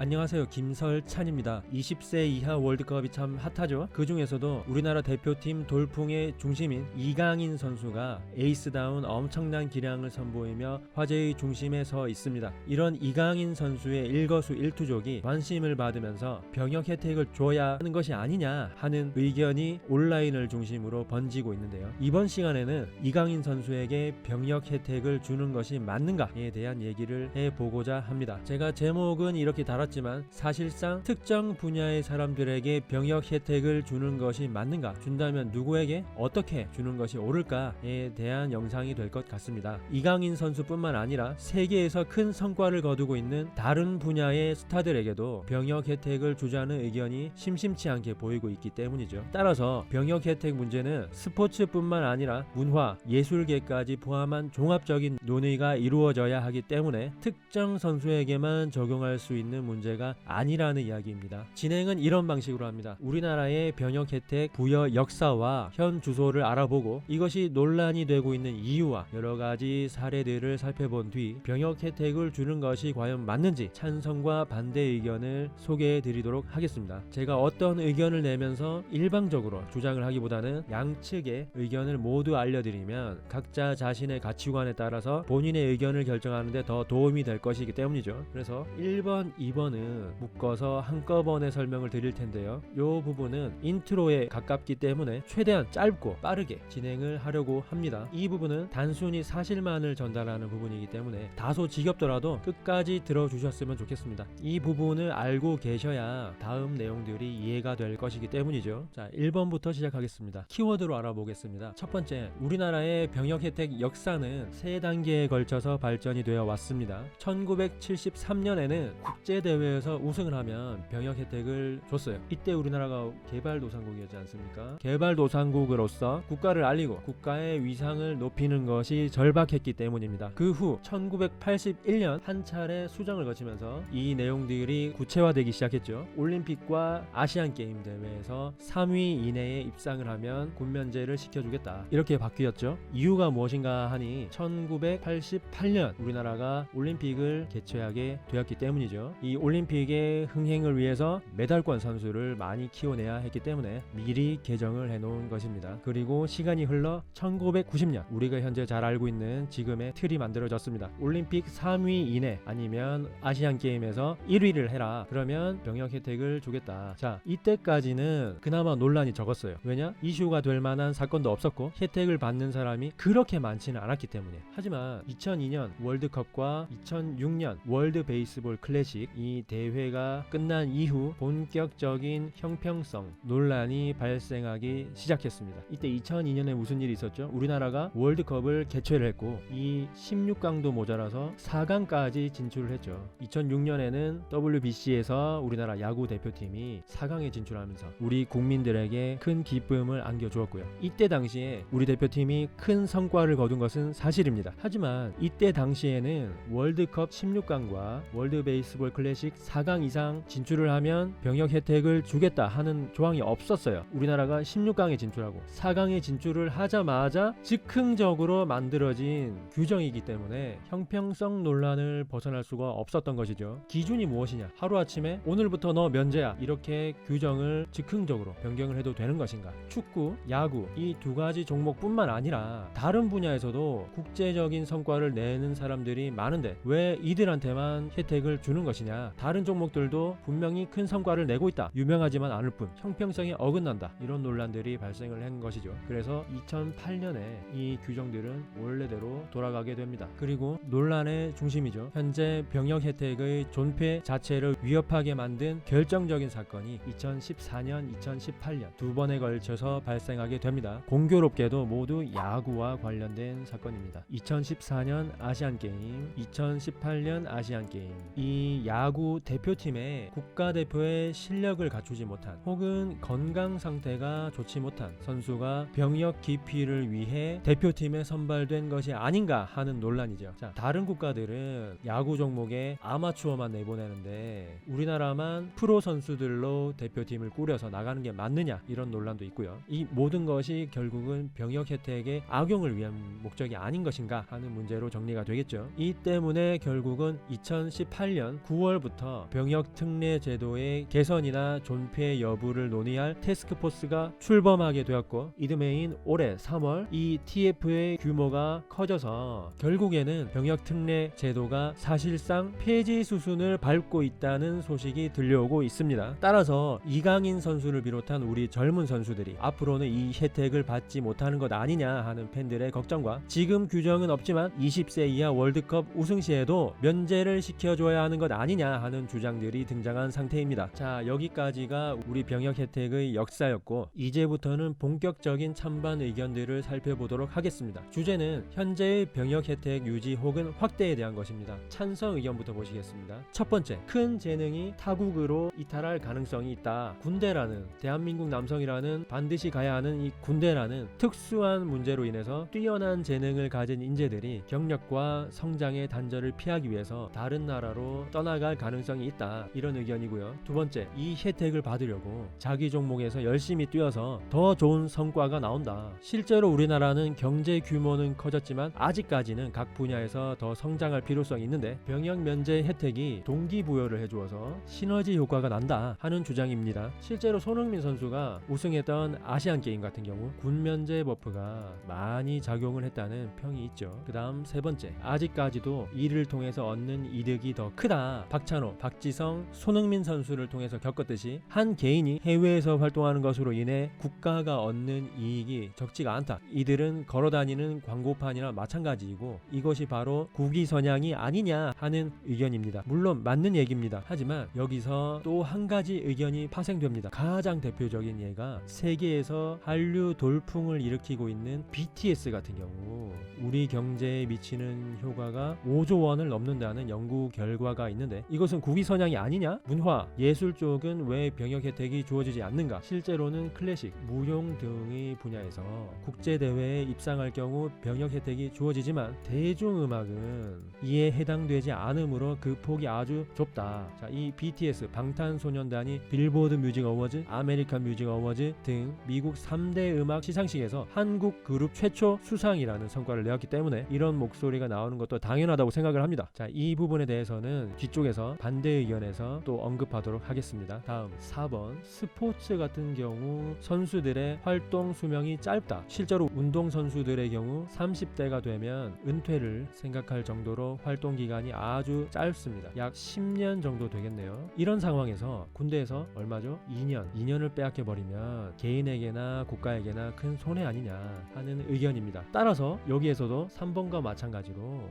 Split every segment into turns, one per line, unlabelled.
안녕하세요, 김설찬입니다. 20세 이하 월드컵이 참 핫하죠. 그 중에서도 우리나라 대표팀 돌풍의 중심인 이강인 선수가 에이스다운 엄청난 기량을 선보이며 화제의 중심에 서 있습니다. 이런 이강인 선수의 일거수일투족이 관심을 받으면서 병역 혜택을 줘야 하는 것이 아니냐 하는 의견이 온라인을 중심으로 번지고 있는데요. 이번 시간에는 이강인 선수에게 병역 혜택을 주는 것이 맞는가에 대한 얘기를 해보고자 합니다. 제가 제목은 이렇게 달았지만 사실상 특정 분야의 사람들에게 병역 혜택을 주는 것이 맞는가, 준다면 누구에게 어떻게 주는 것이 옳을까에 대한 영상이 될 것 같습니다. 이강인 선수뿐만 아니라 세계에서 큰 성과를 거두고 있는 다른 분야의 스타들에게도 병역 혜택을 주자는 의견이 심심치 않게 보이고 있기 때문이죠. 따라서 병역 혜택 문제는 스포츠뿐만 아니라 문화, 예술계까지 포함한 종합적인 논의가 이루어져야 하기 때문에 특정 선수에게만 적용할 수 있는 문제가 아니라는 이야기입니다. 진행은 이런 방식으로 합니다. 우리나라의 병역 혜택 부여 역사와 현 주소를 알아보고 이것이 논란이 되고 있는 이유와 여러가지 사례들을 살펴본 뒤 병역 혜택을 주는 것이 과연 맞는지 찬성과 반대 의견을 소개해 드리도록 하겠습니다. 제가 어떤 의견을 내면서 일방적으로 주장을 하기보다는 양측의 의견을 모두 알려드리면 각자 자신의 가치관에 따라서 본인의 의견을 결정하는데 더 도움이 될 것이기 때문이죠. 그래서 1번, 2번은 묶어서 한꺼번에 설명을 드릴 텐데요. 이 부분은 인트로에 가깝기 때문에 최대한 짧고 빠르게 진행을 하려고 합니다. 이 부분은 단순히 사실만을 전달하는 부분이기 때문에 다소 지겹더라도 끝까지 들어주셨으면 좋겠습니다. 이 부분을 알고 계셔야 다음 내용들이 이해가 될 것이기 때문이죠. 자, 1번부터 시작하겠습니다. 키워드로 알아보겠습니다. 첫 번째, 우리나라의 병역 혜택 역사는 3단계에 걸쳐서 발전이 되어 왔습니다. 1973년에는 국제대회에서 우승을 하면 병역 혜택을 줬어요. 이때 우리나라가 개발도상국이었지 않습니까? 개발도상국으로서 국가를 알리고 국가의 위상을 높이는 것이 절박했기 때문입니다. 그 후 1981년 한 차례 수정을 거치면서 이 내용들이 구체화되기 시작했죠. 올림픽과 아시안게임 대회에서 3위 이내에 입상을 하면 군면제를 시켜주겠다, 이렇게 바뀌었죠. 이유가 무엇인가 하니 1988년 우리나라가 올림픽을 개최하게 되었기 때문이죠. 이 올림픽의 흥행을 위해서 메달권 선수를 많이 키워내야 했기 때문에 미리 개정을 해놓은 것입니다. 그리고 시간이 흘러 1990년 우리가 현재 잘 알고 있는 지금의 틀이 만들어졌습니다. 올림픽 3위 이내 아니면 아시안게임에서 1위를 해라, 그러면 병역 혜택을 주겠다. 자, 이때까지는 그나마 논란이 적었어요. 왜냐? 이슈가 될 만한 사건도 없었고 혜택을 받는 사람이 그렇게 많지는 않았기 때문에. 하지만 2002년 월드컵과 2006년 월드 베이스볼 클래식, 이 대회가 끝난 이후 본격적인 형평성 논란이 발생하기 시작했습니다. 이때 2002년에 무슨 일이 있었죠? 우리나라가 월드컵을 개최를 했고 이 16강도 모자라서 4강까지 진출을 했죠. 2006년에는 WBC에서 우리나라 야구 대표팀이 4강에 진출하면서 우리 국민들에게 큰 기쁨을 안겨주었고요. 이때 당시에 우리 대표팀이 큰 성과를 거둔 것은 사실입니다. 하지만 이때 당시에는 월드컵 16강과 월드 베이스볼 클래식 4강 이상 진출을 하면 병역 혜택을 주겠다 하는 조항이 없었어요. 우리나라가 16강에 진출하고 4강에 진출을 하자마자 즉흥적으로 만들어진 규정이기 때문에 형평성 논란을 벗어날 수가 없었던 것이죠. 기준이 무엇이냐? 하루아침에 오늘부터 너 면제야, 이렇게 규정을 즉흥적으로 변경을 해도 되는 것인가? 축구, 야구 이 두 가지 종목뿐만 아니라 다른 분야에서도 국제적인 성과를 내는 사람들이 많은데 왜 이들한테만 혜택을 주는 것이냐? 다른 종목들도 분명히 큰 성과를 내고 있다, 유명하지만 않을 뿐 형평성에 어긋난다, 이런 논란들이 발생을 한 것이죠. 그래서 2008년에 이 규정들은 원래대로 돌아가게 됩니다. 그리고 논란의 중심이죠. 현재 병역 혜택의 존폐 자체를 위협하게 만든 결정적인 사건이 2014년, 2018년 두 번에 걸쳐서 발생하게 됩니다. 공교롭게도 모두 야구와 관련된 사건입니다. 2014년 아시안게임, 2018년 아시안게임. 이 야구 야구 대표팀에 국가대표의 실력을 갖추지 못한 혹은 건강 상태가 좋지 못한 선수가 병역 기피를 위해 대표팀에 선발된 것이 아닌가 하는 논란이죠. 자, 다른 국가들은 야구 종목에 아마추어만 내보내는데 우리나라만 프로 선수들로 대표팀을 꾸려서 나가는 게 맞느냐, 이런 논란도 있고요. 이 모든 것이 결국은 병역 혜택의 악용을 위한 목적이 아닌 것인가 하는 문제로 정리가 되겠죠. 이 때문에 결국은 2018년 9월부터 병역 특례 제도의 개선이나 존폐 여부를 논의할 태스크포스가 출범하게 되었고, 이듬해인 올해 3월 이 TF의 규모가 커져서 결국에는 병역 특례 제도가 사실상 폐지 수순을 밟고 있다는 소식이 들려오고 있습니다. 따라서 이강인 선수를 비롯한 우리 젊은 선수들이 앞으로는 이 혜택을 받지 못하는 것 아니냐 하는 팬들의 걱정과, 지금 규정은 없지만 20세 이하 월드컵 우승 시에도 면제를 시켜줘야 하는 것 아니냐 하는 주장들이 등장한 상태입니다. 자, 여기까지가 우리 병역 혜택의 역사였고, 이제부터는 본격적인 찬반 의견들을 살펴보도록 하겠습니다. 주제는 현재의 병역 혜택 유지 혹은 확대에 대한 것입니다. 찬성 의견부터 보시겠습니다. 첫 번째, 큰 재능이 타국으로 이탈할 가능성이 있다. 군대라는, 대한민국 남성이라는 반드시 가야 하는 이 군대라는 특수한 문제로 인해서 뛰어난 재능을 가진 인재들이 경력과 성장의 단절을 피하기 위해서 다른 나라로 떠나갈 가능성이 있다. 이런 의견이고요. 두 번째, 이 혜택을 받으려고 자기 종목에서 열심히 뛰어서 더 좋은 성과가 나온다. 실제로 우리나라는 경제 규모는 커졌지만 아직까지는 각 분야에서 더 성장할 필요성이 있는데 병역 면제 혜택이 동기부여를 해주어서 시너지 효과가 난다 하는 주장입니다. 실제로 손흥민 선수가 우승했던 아시안게임 같은 경우 군 면제 버프가 많이 작용을 했다는 평이 있죠. 그 다음 세 번째, 아직까지도 이를 통해서 얻는 이득이 더 크다. 박찬호, 박지성, 손흥민 선수를 통해서 겪었듯이 한 개인이 해외에서 활동하는 것으로 인해 국가가 얻는 이익이 적지가 않다. 이들은 걸어다니는 광고판이나 마찬가지이고 이것이 바로 국위선양이 아니냐 하는 의견입니다. 물론 맞는 얘기입니다. 하지만 여기서 또 한 가지 의견이 파생됩니다. 가장 대표적인 예가 세계에서 한류 돌풍을 일으키고 있는 BTS 같은 경우 우리 경제에 미치는 효과가 5조 원을 넘는다는 연구 결과가 있는데, 이것은 국위선양이 아니냐? 문화, 예술 쪽은 왜 병역 혜택이 주어지지 않는가? 실제로는 클래식, 무용 등의 분야에서 국제대회에 입상할 경우 병역 혜택이 주어지지만 대중음악은 이에 해당되지 않으므로 그 폭이 아주 좁다. 자, 이 BTS, 방탄소년단이 빌보드 뮤직 어워즈, 아메리칸 뮤직 어워즈 등 미국 3대 음악 시상식에서 한국 그룹 최초 수상이라는 성과를 내었기 때문에 이런 목소리가 나오는 것도 당연하다고 생각을 합니다. 자, 이 부분에 대해서는 뒤쪽에서 반대 의견에서 또 언급하도록 하겠습니다. 다음 4번, 스포츠 같은 경우 선수들의 활동 수명이 짧다. 실제로 운동 선수들의 경우 30대가 되면 은퇴를 생각할 정도로 활동 기간이 아주 짧습니다. 약 10년 정도 되겠네요. 이런 상황에서 군대에서 얼마죠? 2년을 빼앗겨 버리면 개인에게나 국가에게나 큰 손해 아니냐 하는 의견입니다. 따라서 여기에서도 3번과 마찬가지로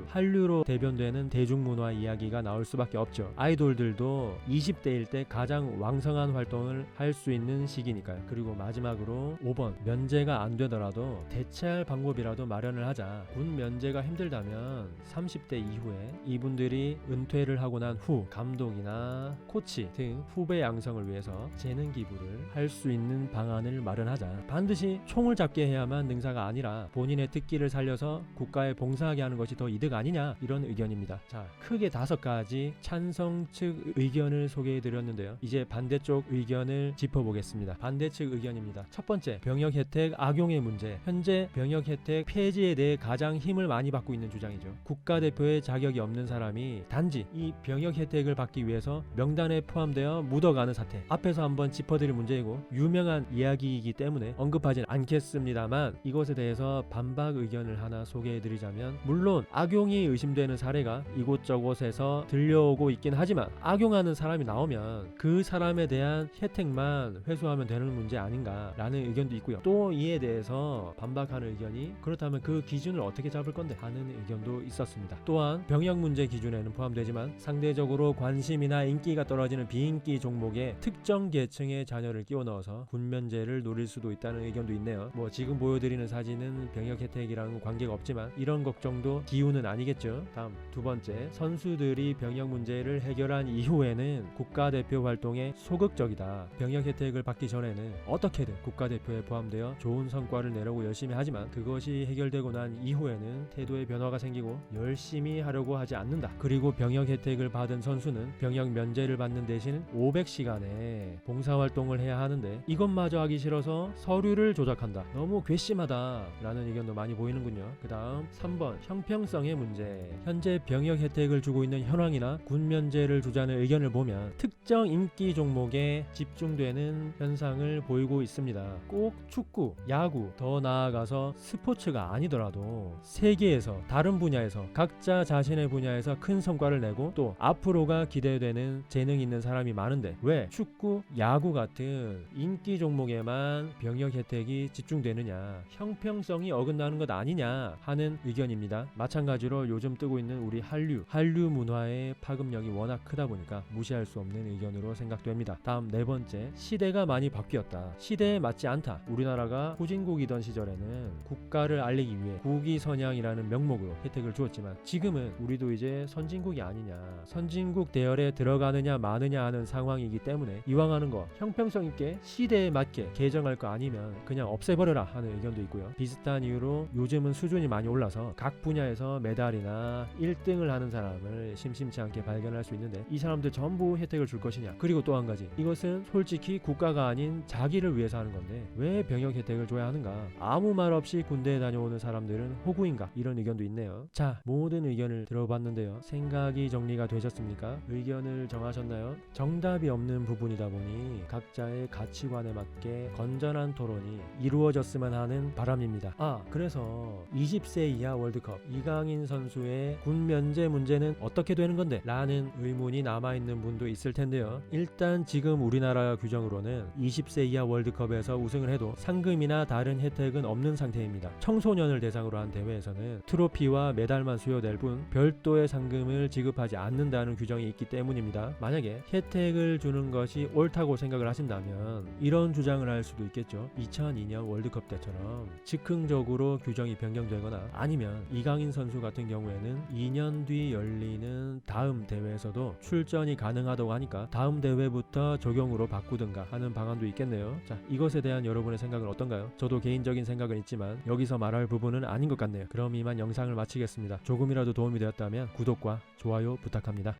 한류로 대변되는 대중문화 이야기가 나올 수밖에 없죠. 아이돌들도 20대일 때 가장 왕성한 활동을 할 수 있는 시기니까요. 그리고 마지막으로 5번, 면제가 안 되더라도 대체할 방법이라도 마련을 하자. 군 면제가 힘들다면 30대 이후에 이분들이 은퇴를 하고 난 후 감독이나 코치 등 후배 양성을 위해서 재능 기부를 할 수 있는 방안을 마련하자. 반드시 총을 잡게 해야만 능사가 아니라 본인의 특기를 살려서 국가에 봉사하게 하는 것이 더 이득 아니냐, 이런 의견입니다. 자, 크게 5가지 찬성 측 의견을 소개해 드렸는데요. 이제 반대쪽 의견을 짚어보겠습니다. 반대 측 의견입니다. 첫 번째, 병역 혜택 악용의 문제. 현재 병역 혜택 폐지에 대해 가장 힘을 많이 받고 있는 주장이죠. 국가대표의 자격이 없는 사람이 단지 이 병역 혜택을 받기 위해서 명단에 포함되어 묻어가는 사태, 앞에서 한번 짚어드릴 문제이고 유명한 이야기이기 때문에 언급하진 않겠습니다만, 이것에 대해서 반박 의견을 하나 소개해드리자면, 물론 악용이 의심되는 사례가 이곳저곳에서 들려오고 있긴 하지만 악용하는 사람이 나오면 그 사람에 대한 혜택만 회수하면 되는 문제 아닌가라는 의견도 있고요. 또 이에 대해서 반박하는 의견이, 그렇다면 그 기준을 어떻게 잡을 건데 하는 의견도 있었습니다. 또한 병역 문제 기준에는 포함되지만 상대적으로 관심이나 인기가 떨어지는 비인기 종목에 특정 계층의 자녀를 끼워 넣어서 군 면제를 노릴 수도 있다는 의견도 있네요. 지금 보여드리는 사진은 병역 혜택이랑 그거랑은 관계가 없지만 이런 걱정도 기우는 아니겠죠. 다음 두 번째, 선수들이 병역 문제를 해결한 이후에는 국가대표 활동에 소극적이다. 병역 혜택을 받기 전에는 어떻게든 국가대표에 포함되어 좋은 성과를 내려고 열심히 하지만 그것이 해결되고 난 이후에는 태도의 변화가 생기고 열심히 하려고 하지 않는다. 그리고 병역 혜택을 받은 선수는 병역 면제를 받는 대신 500시간의 봉사활동을 해야 하는데 이것마저 하기 싫어서 서류를 조작한다. 너무 괘씸하다 라는 의견도 많이 보이는군요. 그 다음 3번, 형평성의 문제. 현재 병역 혜택을 주고 있는 현황이나 군 면제를 주자는 의견을 보면 특정 인기 종목에 집중되는 현상을 보이고 있습니다. 꼭 축구, 야구, 더 나아가서 스포츠가 아니더라도 세계에서 다른 분야에서 각자 자신의 분야에서 큰 성과를 내고 또 앞으로가 기대되는 재능 있는 사람이 많은데 왜 축구, 야구 같은 인기 종목에만 병역 혜택이 집중되느냐, 형평성이 어긋나는 것 아니냐 하는 의견입니다. 마찬가지로 요즘 뜨고 있는 우리 한류 문화의 파급력이 워낙 크다 보니까 무시할 수 없는 의견으로 생각됩니다. 다음 네 번째, 시대가 많이 바뀌었다. 시대에 맞지 않다. 우리나라가 후진국이던 시절에는 국가를 알리기 위해 국위선양이라는 명목으로 혜택을 주었지만 지금은 우리도 이제 선진국이 아니냐, 선진국 대열에 들어가느냐 마느냐 하는 상황이기 때문에 이왕 하는 거 형평성 있게 시대에 맞게 개정할 거 아니면 그냥 없애버려라 하는 의견도 있고요. 비슷한 이유로 요즘은 수준이 많이 올라서 각 분야에서 메달이나 1등을 하는 사람을 심심치 않게 발견할 수 있는데 이 사람들 전부 혜택을 줄 것이냐. 그리고 또 한 가지, 이것은 솔직히 국가가 아닌 자기를 위해서 하는 건데 왜 병역 혜택을 줘야 하는가. 아무 말 없이 군대에 다녀오는 사람들은 호구인가, 이런 의견도 있네요. 자, 모든 의견을 들어봤는데요. 생각이 정리가 되셨습니까? 의견을 정하셨나요? 정답이 없는 부분이다 보니 각자의 가치관에 맞게 건전한 토론이 이루어졌으면 하는 바람입니다. 그래서 20세 이하 월드컵 이강인 선수의 군 면제 문제는 어떻게 되는 건데? 라는 의문이 남아있는 분도 있을 텐데요. 일단 지금 우리나라 규정으로는 20세 이하 월드컵에서 우승을 해도 상금이나 다른 혜택은 없는 상태입니다. 청소년을 대상으로 한 대회에서는 트로피와 메달만 수여될 뿐 별도의 상금을 지급하지 않는다는 규정이 있기 때문입니다. 만약에 혜택을 주는 것이 옳다고 생각을 하신다면 이런 주장을 할 수도 있겠죠. 2002년 월드컵 때처럼 즉흥적으로 규정이 변경되거나 아니면 이강인 선수 같은 경우에는 2년 뒤 열리는 다음 대회에서도 출전이 가능하다고 하니까 다음 대회부터 적용으로 바꾸든가 하는 방안도 있겠네요. 자, 이것에 대한 여러분의 생각은 어떤가요? 저도 개인적인 생각은 있지만 여기서 말할 부분은 아닌 것 같네요. 그럼 이만 영상을 마치겠습니다. 조금이라도 도움이 되었다면 구독과 좋아요 부탁합니다.